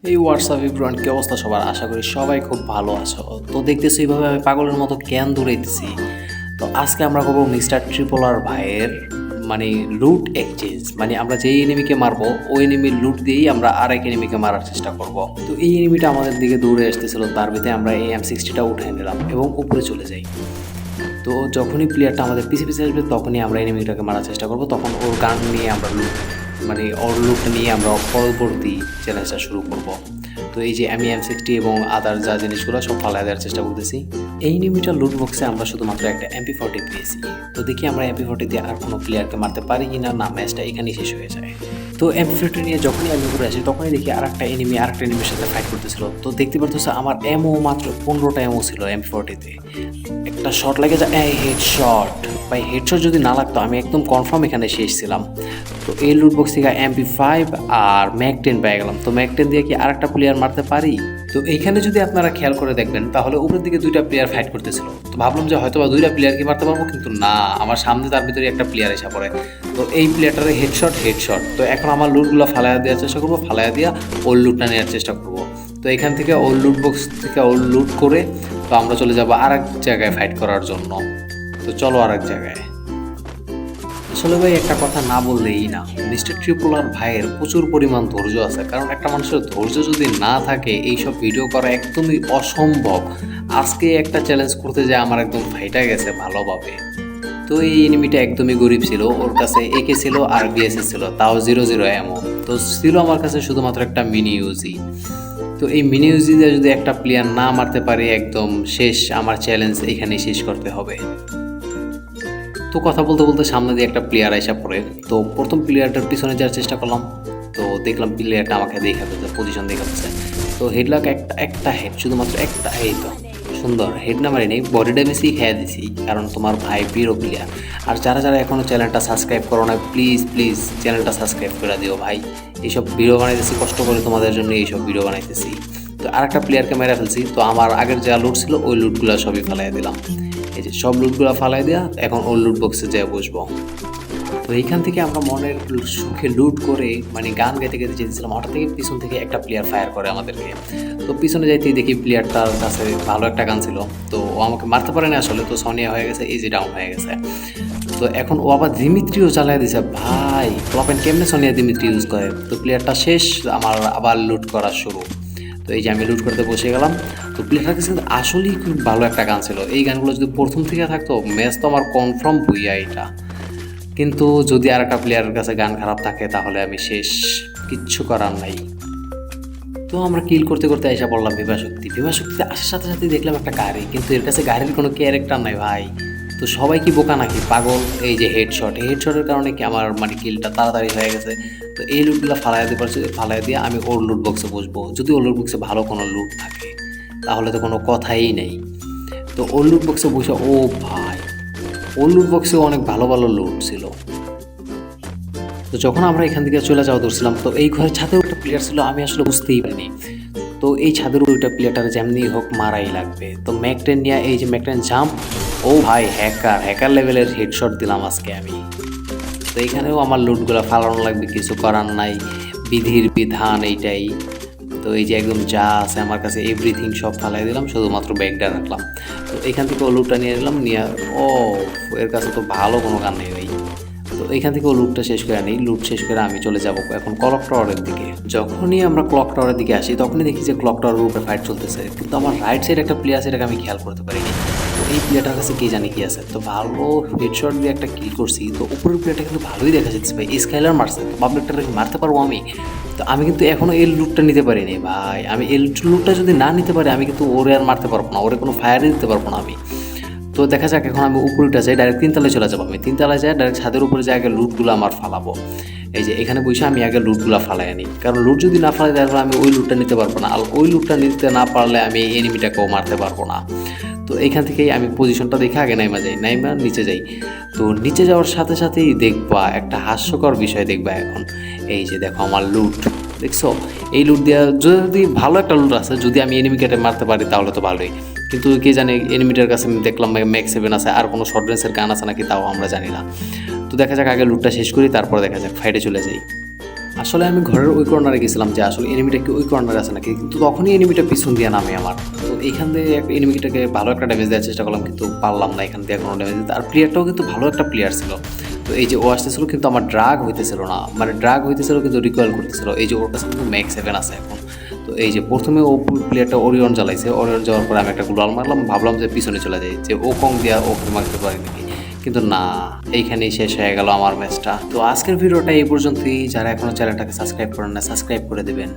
এই WhatsApp everyone, কি অবস্থা সবার? আশা করি সবাই খুব ভালো আছো। তো দেখতেছি এইভাবে আমি পাগলের মতো ক্যান দৌড়াইতেছি। তো আজকে আমরা করবো মিস্টার ট্রিপলার ভাইয়ের মানে লুট এক্সচেঞ্জ। মানে আমরা যেই এনিমিকে মারবো ওই এনিমির লুট দিয়েই আমরা আরেক এনিমিকে মারার চেষ্টা করব। তো এই এনিমিটা আমাদের দিকে দৌড়ে আসতেছিল, তার ভিতরে আমরা এই M60টা উঠে নিলাম এবং উপরে চলে যাই। তো যখনই প্লেয়ারটা আমাদের পিছে পিছে আসবে তখনই আমরা এনিমিটাকে মারার চেষ্টা করব। তখন ওর গান নিয়ে আমরা লুট মানে ওর লুটটা নিয়ে আমরা পরবর্তী চ্যালেঞ্জটা শুরু করব। তো এই যে আমি M60 এবং আদার যা জিনিসগুলো সব ফালাই দেওয়ার চেষ্টা করতেছি। এই এনিমিটার লুট বক্সে আমরা শুধুমাত্র একটা MP40 পেয়েছি। তো দেখি আমরা MP40 দিয়ে আর কোনো প্লেয়ারকে মারতে পারি কি না। ম্যাচটা এখানেই শেষ হয়ে যায়। তো MP40 নিয়ে যখনই আমি উপরে আসি তখনই দেখি আরেকটা এনিমির সাথে ফাইট করতেছিল। তো দেখতে পারতেছে আমার এমও মাত্র 15টা এমও ছিল MP40-তে। একটা শট লাগে যায়, এই হেডশট ভাই। হেডশট যদি না লাগতো আমি একদম কনফার্ম এখানে শেষ ছিলাম। তো এই লুট বক্স থেকে MP5 আর ম্যাক 10 পেয়ে গেলাম। তো ম্যাক 10 দিয়ে কি আরেকটা প্লেয়ার মারতে পারি? তো এইখানে যদি আপনারা খেয়াল করে দেখবেন তাহলে উপরের দিকে দুইটা প্লেয়ার ফাইট করতেছিল। তো ভাবলাম যে হয়তো বা দুইটা প্লেয়ারকে মারতে পারবো, কিন্তু না, আমার সামনে তার ভিতরে একটা প্লেয়ার এসে পড়ে। তো এই প্লেয়ারটার হেডশট। তো এখন আমার লুটগুলো ফালাইয়া দেওয়ার চেষ্টা করবো, ফালাইয়া দিয়া ওর লুটটা নেওয়ার চেষ্টা করবো। তো এখান থেকে ওর লুট বক্স থেকে ওর লুট করে তো আমরা চলে যাবো আর এক জায়গায় ফাইট করার জন্য। তো চলো আর এক জায়গায়। আসলে ভাই একটা কথা না বললেই না, মিস্টার ট্রিপলার ভাইয়ের প্রচুর পরিমাণ ধৈর্য আছে। কারণ একটা মানুষের ধৈর্য যদি না থাকে এইসব ভিডিও করা একদমই অসম্ভব। আজকে একটা চ্যালেঞ্জ করতে যায় আমার একদম ফাইটা গেছে ভালোভাবে। তো এই এনিমিটা একদমই গরিব ছিল, ওর কাছে AK ছিল আর BSS ছিল, তাও 00 এমও। তো ছিল আমার কাছে শুধুমাত্র একটা মিনি ইউজি। তো এই মিনি ইউজি দিয়ে যদি একটা প্লেয়ার না মারতে পারে একদম শেষ, আমার চ্যালেঞ্জ এখানেই শেষ করতে হবে। তো কথা বলতে বলতে সামনে দিয়ে একটা প্লেয়ার আইসা পড়ে। তো প্রথম প্লেয়ারটার পিছনে যাওয়ার চেষ্টা করলাম। তো দেখলাম প্লেয়ারটা আমাকে দেখাতে পজিশন দেখাচ্ছে। তো হেডলক একটা হেড, শুধুমাত্র একটা। এই তো সুন্দর হেড না মারিনি, বডি ড্যামেজই খেয়ে দিছি, কারণ তোমার ভাই প্রিয় প্লেয়ার। আর যারা যারা এখনও চ্যানেলটা সাবস্ক্রাইব করো না, প্লিজ প্লিজ চ্যানেলটা সাবস্ক্রাইব করে দিও ভাই। এইসব ভিডিও বানাইতেছি কষ্ট করে তোমাদের জন্য, এইসব ভিডিও বানাইতেছি। তো আর একটা প্লেয়ারকে মেরে ফেলছি। তো আমার আগের যা লুট ছিল ওই লুটগুলো সবই ফালাই দিলাম। এই যে সব লুটগুলো ফালাই দেওয়া, এখন ওর লুট বক্সে যেয়ে বসবো। তো এইখান থেকে আমরা মনের সুখে লুট করে মানে গান গাইতে গাইতে যেতেছিলাম, হঠাৎ থেকে পিছন থেকে একটা প্লেয়ার ফায়ার করে আমাদেরকে। তো পিছনে যাইতেই দেখি প্লেয়ারটার কাছে ভালো একটা গান ছিল। তো ও আমাকে মারতে পারেনি আসলে, তো সোনিয়া হয়ে গেছে, ইজি ডাউন হয়ে গেছে। তো এখন ও আবার দিমিত্রিও চালাই দিছে ভাই। ক্লপেন কেমনে সোনিয়া দিমিত্রি ইউজ করে? তো প্লেয়ারটা শেষ, আমার আবার লুট করা শুরু। তো এই যে আমি লুট করতে বসে গেলাম। তো প্লেয়ারটার কাছে কিন্তু আসলেই খুব ভালো একটা গান ছিল। এই গানগুলো যদি প্রথম থেকে থাকতো ম্যাচ তো আমার কনফার্ম ভুইয়া এটা। কিন্তু যদি আর একটা প্লেয়ারের কাছে গান খারাপ থাকে তাহলে আমি শেষ, কিচ্ছু করার নাই। তো আমরা কিল করতে করতে এসে পড়লাম বিমা শক্তিতে আসার সাথে সাথে দেখলাম একটা গাড়ি, কিন্তু এর কাছে গাড়ির কোনো ক্যারেক্টার নাই ভাই। তো সবাই কি বোকা নাকি পাগল? এই যে হেডশটের কারণে কি আমার মানে কিলটা তাড়াতাড়ি হয়ে গেছে। তো এই লুটগুলো ফালাই দিয়ে আমি ওর লুট বক্সে বসবো। যদি ওর লুট বক্সে ভালো কোনো লুট থাকে তাহলে তো কোনো কথাই নেই। তো ওর লুট বক্সে বসে, ও ভাই ওর লুট বক্সে অনেক ভালো ভালো লুট ছিল। তো যখন আমরা এখান থেকে চলে যাওয়া ধরছিলাম, তো এই ঘরের ছাদে একটা প্লেয়ার ছিল, আমি আসলে বুঝতেই পারিনি। তো এই ছাদের ওইটা প্লেয়ারটার যেমনি হোক মারাই লাগবে। তো ম্যাক 10 নিয়ে এই যে ম্যাক 10 জাম্প, ও ভাই হ্যাকার লেভেলের হেডশট দিলাম আজকে আমি। তো এইখানেও আমার লুটগুলো ফালানো লাগবে, কিছু করার নাই, বিধির বিধান এইটাই। তো এই যে একদম যা আছে আমার কাছে এভরিথিং সব ফালাই দিলাম, শুধুমাত্র ব্যাগটা রাখলাম। তো এখান থেকে ও লুটটা নিয়ে নিলাম, ও এর কাছে তো ভালো কোনো গান নেই ভাই। তো এখান থেকে ও লুটটা শেষ করে নিই। লুট শেষ করে আমি চলে যাব এখন ক্লক টাওয়ারের দিকে। যখনই আমরা ক্লক টাওয়ারের দিকে আসি তখনই দেখি যে ক্লক টাওয়ারের উপরে ফাইট চলতেছে, কিন্তু আমার রাইট সাইড একটা প্লেয়ার, সেটাকে আমি খেয়াল করতে পারিনি। তো এই প্লেয়ারটার কাছে কে জানি কি আছে। তো ভালো হেডশট দিয়ে একটা কিল করছি। তো উপরের প্লেয়ারটা কিন্তু ভালোই দেখা যাচ্ছে ভাই, স্কাইলার মারছে। তো পাবলিকটাকে মারতে পারবো আমি। তো আমি কিন্তু এখনও এই লুটটা নিতে পারিনি ভাই। আমি এই লুটটা যদি না নিতে পারি আমি কিন্তু ওরে আর মারতে পারবো না, ওরে কোনো ফায়ারই দিতে পারবো না আমি। তো দেখা যাক, এখন আমি উপরেটা যাই, ডাইরেক্ট 3 তলায় চলে যাবো। আমি 3 তলায় যাই, ডাইরেক্ট ছাদের উপরে যাই, আগে লুটগুলো আমার ফালাবো। এই যে এখানে বসে আমি আগে লুটগুলো ফালাই আনি, কারণ লুট যদি না ফালাই তাহলে আমি ওই লুটটা নিতে পারবো না। আর ওই লুটটা নিতে না পারলে আমি এই এনিমিটাকেও মারতে পারবো না। তো এইখান থেকেই আমি পজিশনটা দেখে আগে নাইমা নিচে যাই। তো নিচে যাওয়ার সাথে সাথেই দেখবা একটা হাস্যকর বিষয় দেখবা এখন। এই যে দেখো আমার লুট, দেখছো? এই লুট দেওয়া যদি ভালো একটা লুট আছে, যদি আমি এনিমিকে মারতে পারি তাহলে তো ভালোই। কিন্তু কে জানে এনিমিটার কাছে দেখলাম ম্যাক 7 আছে, আর কোনো শর্ট রেঞ্জের গান আছে নাকি তাও আমরা জানি না। তো দেখা যাক, আগে লুটটা শেষ করি, তারপর দেখা যাক, ফাইটে চলে যাই। আসলে আমি ঘরের ওই কর্নারে গেছিলাম যে আসলে এনিমিটা কি ওই কর্নারে আছে নাকি, কিন্তু তখনই এনিমিটা পিছন দিয়ে নামে আমার। তো এইখান দিয়ে একটা এনিমিটাকে ভালো একটা ড্যামেজ দেওয়ার চেষ্টা করলাম, কিন্তু পারলাম না এখান থেকে কোনো ড্যামেজ দিতে। আর প্লেয়ারটাও কিন্তু ভালো একটা প্লেয়ার ছিল। তো এই যে ও আসতেছিল কিন্তু আমার ড্রাগ হইতেছিল না, মানে ড্রাগ হইতেছিল কিন্তু রিকয়েল করতেছিল। এই যে ওর কাছে কিন্তু ম্যাক্স 7 আছে এখন। তো এই যে প্রথমে ও প্লেয়ারটা ওরিয়ন জ্বালাইছে, ওরিয়ন যাওয়ার পরে আমি একটা গ্লোয়াল মারলাম, ভাবলাম যে পিছনে চলে যাই, যে ও কং দিয়া ওকে মারতে পারি নাকি, কিন্তু না, এইখানেই শেষ হয়ে গেল আমার ম্যাচটা। তো আজকের ভিডিওটা এই পর্যন্তই। যারা এখনো চ্যানেলটাকে সাবস্ক্রাইব করেন না, সাবস্ক্রাইব করে দেবেন।